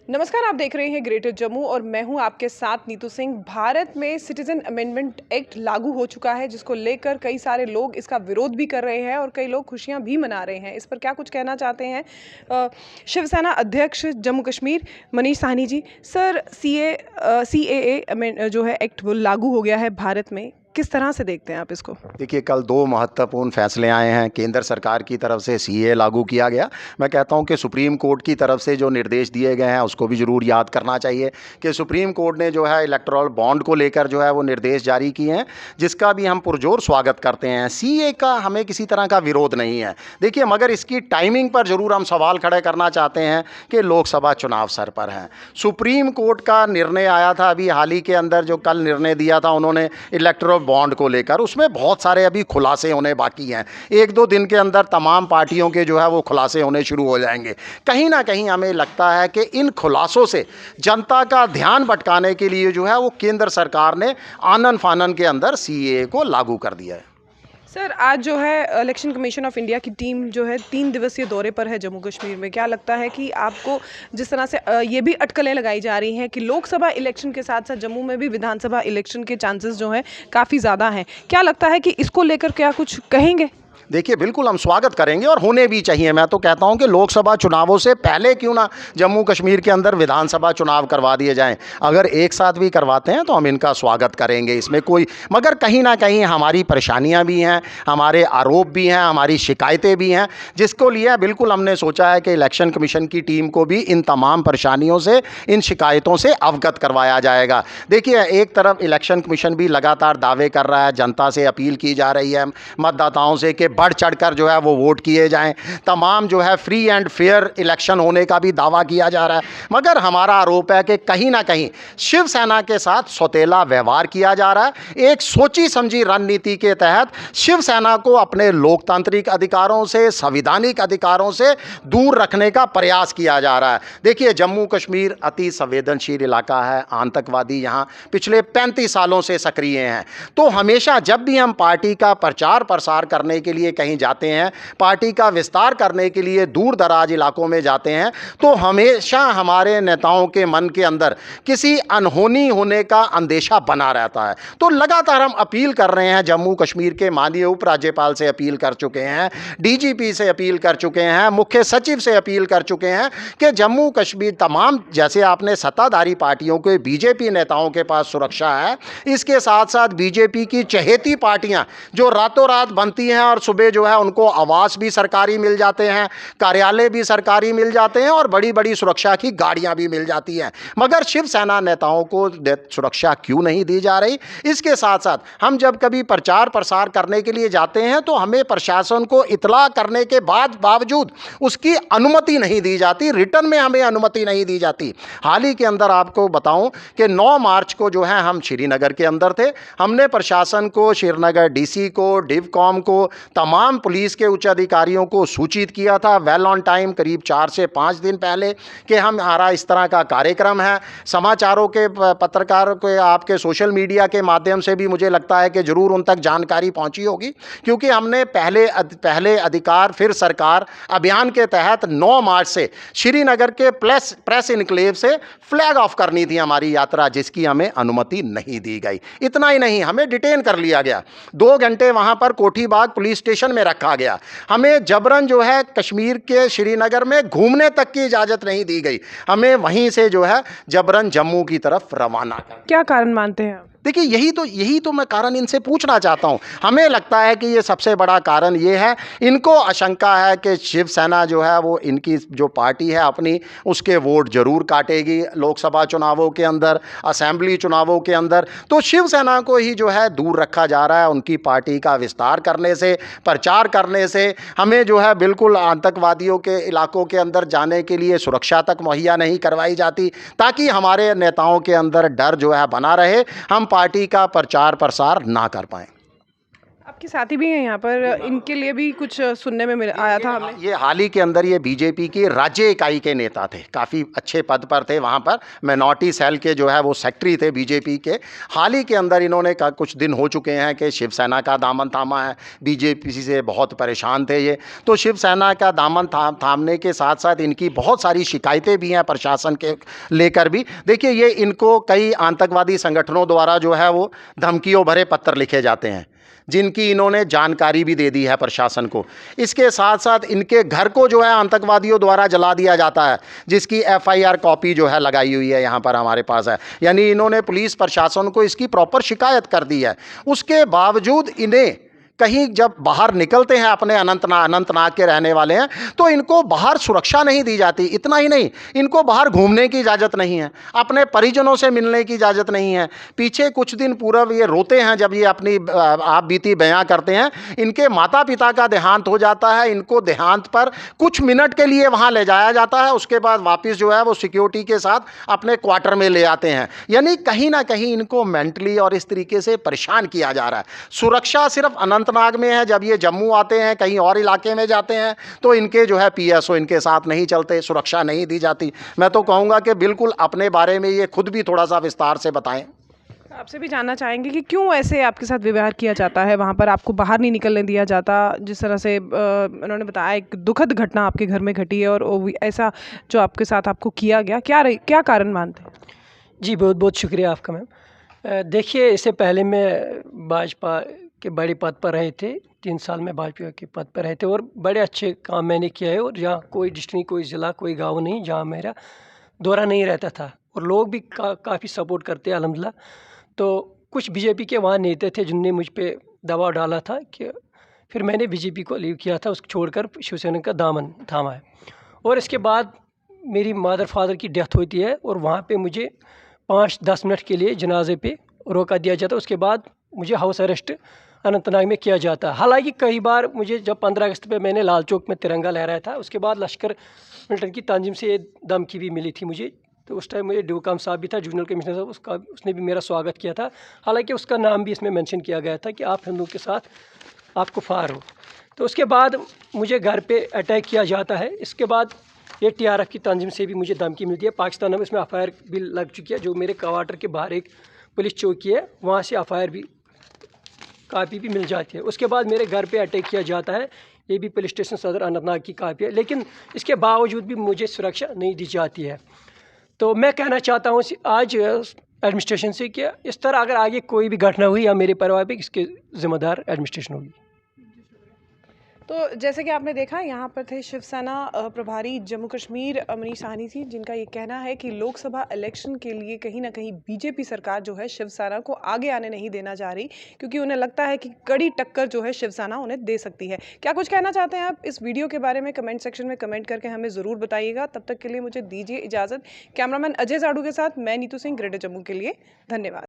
नमस्कार, आप देख रहे हैं ग्रेटर जम्मू और मैं हूं आपके साथ नीतू सिंह। भारत में सिटीजन अमेंडमेंट एक्ट लागू हो चुका है, जिसको लेकर कई सारे लोग इसका विरोध भी कर रहे हैं और कई लोग खुशियां भी मना रहे हैं। इस पर क्या कुछ कहना चाहते हैं शिवसेना अध्यक्ष जम्मू कश्मीर मनीष साहनी जी। सर, CAA जो है एक्ट वो लागू हो गया है भारत में, किस तरह से देखते हैं आप इसको? देखिए, कल 2 महत्वपूर्ण फैसले आए हैं। केंद्र सरकार की तरफ से सीएए लागू किया गया। मैं कहता हूं कि सुप्रीम कोर्ट की तरफ से जो निर्देश दिए गए हैं उसको भी ज़रूर याद करना चाहिए कि सुप्रीम कोर्ट ने जो है इलेक्टोरल बॉन्ड को लेकर जो है वो निर्देश जारी किए हैं, जिसका भी हम पुरजोर स्वागत करते हैं। सीएए का हमें किसी तरह का विरोध नहीं है। देखिए, मगर इसकी टाइमिंग पर ज़रूर हम सवाल खड़े करना चाहते हैं कि लोकसभा चुनाव सर पर हैं। सुप्रीम कोर्ट का निर्णय आया था अभी हाल ही के अंदर, जो कल निर्णय दिया था उन्होंने इलेक्टोरल बॉन्ड को लेकर, उसमें बहुत सारे अभी खुलासे होने बाकी हैं। 1-2 दिन के अंदर तमाम पार्टियों के जो है वो खुलासे होने शुरू हो जाएंगे। कहीं ना कहीं हमें लगता है कि इन खुलासों से जनता का ध्यान भटकाने के लिए जो है वो केंद्र सरकार ने आनन फानन के अंदर सीएए को लागू कर दिया है। सर, आज जो है इलेक्शन कमीशन ऑफ इंडिया की टीम जो है 3 दिवसीय दौरे पर है जम्मू कश्मीर में। क्या लगता है कि आपको, जिस तरह से ये भी अटकलें लगाई जा रही हैं कि लोकसभा इलेक्शन के साथ साथ जम्मू में भी विधानसभा इलेक्शन के चांसेस जो हैं काफ़ी ज़्यादा हैं, क्या लगता है कि इसको लेकर क्या कुछ कहेंगे? देखिए, बिल्कुल हम स्वागत करेंगे और होने भी चाहिए। मैं तो कहता हूं कि लोकसभा चुनावों से पहले क्यों ना जम्मू कश्मीर के अंदर विधानसभा चुनाव करवा दिए जाएं। अगर एक साथ भी करवाते हैं तो हम इनका स्वागत करेंगे, इसमें कोई, मगर कहीं ना कहीं हमारी परेशानियां भी हैं, हमारे आरोप भी हैं, हमारी शिकायतें भी हैं, जिसको लिए बिल्कुल हमने सोचा है कि इलेक्शन कमीशन की टीम को भी इन तमाम परेशानियों से, इन शिकायतों से अवगत करवाया जाएगा। देखिए, एक तरफ इलेक्शन कमीशन भी लगातार दावे कर रहा है, जनता से अपील की जा रही है, मतदाताओं से कि बढ़ चढ़कर जो है वो वोट किए जाएं, तमाम जो है फ्री एंड फेयर इलेक्शन होने का भी दावा किया जा रहा है। मगर हमारा आरोप है कि कहीं ना कहीं शिवसेना के साथ सौतेला व्यवहार किया जा रहा है। एक सोची समझी रणनीति के तहत शिवसेना को अपने लोकतांत्रिक अधिकारों से, संवैधानिक अधिकारों से दूर रखने का प्रयास किया जा रहा है। देखिए, जम्मू कश्मीर अति संवेदनशील इलाका है, आतंकवादी यहाँ पिछले 35 सालों से सक्रिय हैं। तो हमेशा जब भी हम पार्टी का प्रचार प्रसार करने के लिए कहीं जाते हैं, पार्टी का विस्तार करने के लिए दूर दराज इलाकों में जाते हैं, तो हमेशा हमारे नेताओं के मन के अंदर किसी अनहोनी होने का अंदेशा बना रहता है। तो लगातार हम अपील कर रहे हैं, जम्मू कश्मीर के माननीय उपराज्यपाल से अपील कर चुके हैं, डीजीपी से अपील कर चुके हैं, मुख्य सचिव से अपील कर चुके हैं कि जम्मू कश्मीर तमाम, जैसे आपने सत्ताधारी पार्टियों के बीजेपी नेताओं के पास सुरक्षा है, इसके साथ साथ बीजेपी की चहेती पार्टियां जो रातों रात बनती हैं और सुबह जो है उनको आवास भी सरकारी मिल जाते हैं, कार्यालय भी सरकारी मिल जाते हैं और बड़ी बड़ी सुरक्षा की गाड़ियां भी मिल जाती हैं। मगर शिवसेना नेताओं को सुरक्षा क्यों नहीं दी जा रही? इसके साथ साथ हम जब कभी प्रचार प्रसार करने के लिए जाते हैं तो हमें प्रशासन को इतला करने के बावजूद उसकी अनुमति नहीं दी जाती, रिटर्न में हमें अनुमति नहीं दी जाती। हाल ही के अंदर आपको बताऊं कि 9 मार्च को जो है हम श्रीनगर के अंदर थे, हमने प्रशासन को, श्रीनगर डीसी को, डिवकॉम को, तमाम पुलिस के उच्च अधिकारियों को सूचित किया था वेल ऑन टाइम, करीब 4 से 5 दिन पहले, कि हमारा इस तरह का कार्यक्रम है। समाचारों के पत्रकारों के, आपके सोशल मीडिया के माध्यम से भी मुझे लगता है कि ज़रूर उन तक जानकारी पहुंची होगी, क्योंकि हमने पहले अधिकार फिर सरकार अभियान के तहत 9 मार्च से श्रीनगर के प्रेस इनक्लेव से फ्लैग ऑफ करनी थी हमारी यात्रा, जिसकी हमें अनुमति नहीं दी गई। इतना ही नहीं, हमें डिटेन कर लिया गया, 2 घंटे वहां पर कोठीबाग पुलिस स्टेशन में रखा गया। हमें जबरन जो है कश्मीर के श्रीनगर में घूमने तक की इजाजत नहीं दी गई, हमें वहीं से जो है जबरन जम्मू की तरफ रवाना कर। क्या कारण मानते हैं आप? देखिए, यही तो मैं कारण इनसे पूछना चाहता हूं। हमें लगता है कि ये सबसे बड़ा कारण ये है, इनको आशंका है कि शिवसेना जो है वो इनकी जो पार्टी है अपनी, उसके वोट जरूर काटेगी लोकसभा चुनावों के अंदर, असेंबली चुनावों के अंदर। तो शिवसेना को ही जो है दूर रखा जा रहा है उनकी पार्टी का विस्तार करने से, प्रचार करने से। हमें जो है बिल्कुल आतंकवादियों के इलाकों के अंदर जाने के लिए सुरक्षा तक मुहैया नहीं करवाई जाती, ताकि हमारे नेताओं के अंदर डर जो है बना रहे, हम पार्टी का प्रचार प्रसार ना कर पाएं। आपके साथी भी हैं यहाँ पर, इनके लिए भी कुछ सुनने में आया था हमें। ये हाल ही के अंदर ये बीजेपी की राज्य इकाई के नेता थे, काफ़ी अच्छे पद पर थे वहाँ पर, मिनॉरिटी सेल के जो है वो सेक्रेटरी थे बीजेपी के। हाल ही के अंदर इन्होंने कुछ दिन हो चुके हैं कि शिवसेना का दामन थामा है, बीजेपी से बहुत परेशान थे ये। तो शिवसेना का दामन थामने के साथ साथ इनकी बहुत सारी शिकायतें भी हैं प्रशासन के लेकर भी। देखिए, ये इनको कई आतंकवादी संगठनों द्वारा जो है वो धमकियों भरे पत्र लिखे जाते हैं, जिनकी इन्होंने जानकारी भी दे दी है प्रशासन को। इसके साथ साथ इनके घर को जो है आतंकवादियों द्वारा जला दिया जाता है, जिसकी एफआईआर कॉपी जो है लगाई हुई है यहाँ पर हमारे पास है। यानी इन्होंने पुलिस प्रशासन को इसकी प्रॉपर शिकायत कर दी है। उसके बावजूद इन्हें कहीं जब बाहर निकलते हैं, अपने अनंतनाग के रहने वाले हैं, तो इनको बाहर सुरक्षा नहीं दी जाती। इतना ही नहीं, इनको बाहर घूमने की इजाज़त नहीं है, अपने परिजनों से मिलने की इजाज़त नहीं है। पीछे कुछ दिन पूर्व ये रोते हैं जब ये अपनी आप बीती बयां करते हैं। इनके माता पिता का देहांत हो जाता है, इनको देहांत पर कुछ मिनट के लिए वहाँ ले जाया जाता है, उसके बाद वापस जो है वो सिक्योरिटी के साथ अपने क्वार्टर में ले आते हैं। यानी कहीं ना कहीं इनको मेंटली और इस तरीके से परेशान किया जा रहा है। सुरक्षा सिर्फ अनंतनाग में है, जब ये जम्मू आते हैं, कहीं और इलाके में जाते हैं, तो इनके जो है पीएसओ इनके साथ नहीं चलते, सुरक्षा नहीं दी जाती। मैं तो कहूँगा कि बिल्कुल अपने बारे में ये खुद भी थोड़ा सा विस्तार से बताएं। आपसे भी जानना चाहेंगे कि क्यों ऐसे आपके साथ व्यवहार किया जाता है, वहाँ पर आपको बाहर नहीं निकलने दिया जाता। जिस तरह से उन्होंने बताया, एक दुखद घटना आपके घर में घटी है और ऐसा जो आपके साथ आपको किया गया, क्या कारण मानते हैं? जी, बहुत बहुत शुक्रिया आपका मैम। देखिए, इससे पहले मैं भाजपा के बड़े पद पर रहे थे, 3 साल में भाजपा के पद पर रहे थे और बड़े अच्छे काम मैंने किया है। और जहाँ कोई डिस्ट्रिक्ट, कोई ज़िला, कोई गांव नहीं जहाँ मेरा दौरा नहीं रहता था, और लोग भी काफ़ी सपोर्ट करते हैं अल्हम्दुलिल्लाह। तो कुछ बीजेपी के वहाँ नेता थे जिनने मुझ पर दबाव डाला था कि फिर मैंने बीजेपी को लीव किया था, उसको छोड़कर शिवसेना का दामन थामा है। और इसके बाद मेरी मदर फादर की डेथ होती है और वहाँ पे मुझे 5-10 मिनट के लिए जनाजे पे रोका दिया जाता है। उसके बाद मुझे हाउस अरेस्ट अनंतनाग में किया जाता है। हालांकि कई बार मुझे, जब 15 अगस्त पे मैंने लाल चौक में तिरंगा लहराया था, उसके बाद लश्कर मिलिटेंट की तंजीम से ये धमकी भी मिली थी मुझे। तो उस टाइम मुझे ड्यूकाम साहब भी था, जूनियर कमिश्नर साहब, उसने भी मेरा स्वागत किया था। हालांकि उसका नाम भी इसमें मेंशन किया गया था कि आप हिंदुओं के साथ आप कुफार हो। तो उसके बाद मुझे घर पे अटैक किया जाता है। इसके बाद ये TRF की तंजीम से भी मुझे धमकी मिलती है। पाकिस्तान में इसमें FIR भी लग चुकी है। जो मेरे क्वार्टर के बाहर एक पुलिस चौकी है, वहाँ से FIR भी कापी भी मिल जाती है। उसके बाद मेरे घर पे अटैक किया जाता है, ये भी पुलिस स्टेशन सदर अनंतनाग की कापी है। लेकिन इसके बावजूद भी मुझे सुरक्षा नहीं दी जाती है। तो मैं कहना चाहता हूँ आज एडमिनिस्ट्रेशन से कि इस तरह अगर आगे कोई भी घटना हुई या मेरे परिवार पे, इसके जिम्मेदार एडमिनिस्ट्रेशन होगी। तो जैसे कि आपने देखा, यहाँ पर थे शिवसेना प्रभारी जम्मू कश्मीर मनीष साहनी जी, जिनका ये कहना है कि लोकसभा इलेक्शन के लिए कहीं ना कहीं बीजेपी सरकार जो है शिवसेना को आगे आने नहीं देना चाह रही, क्योंकि उन्हें लगता है कि कड़ी टक्कर जो है शिवसेना उन्हें दे सकती है। क्या कुछ कहना चाहते हैं आप इस वीडियो के बारे में? कमेंट सेक्शन में कमेंट करके हमें ज़रूर बताइएगा। तब तक के लिए मुझे दीजिए इजाज़त। कैमरामैन अजय जाड़ू के साथ मैं नीतू सिंह, ग्रेटर जम्मू के लिए। धन्यवाद।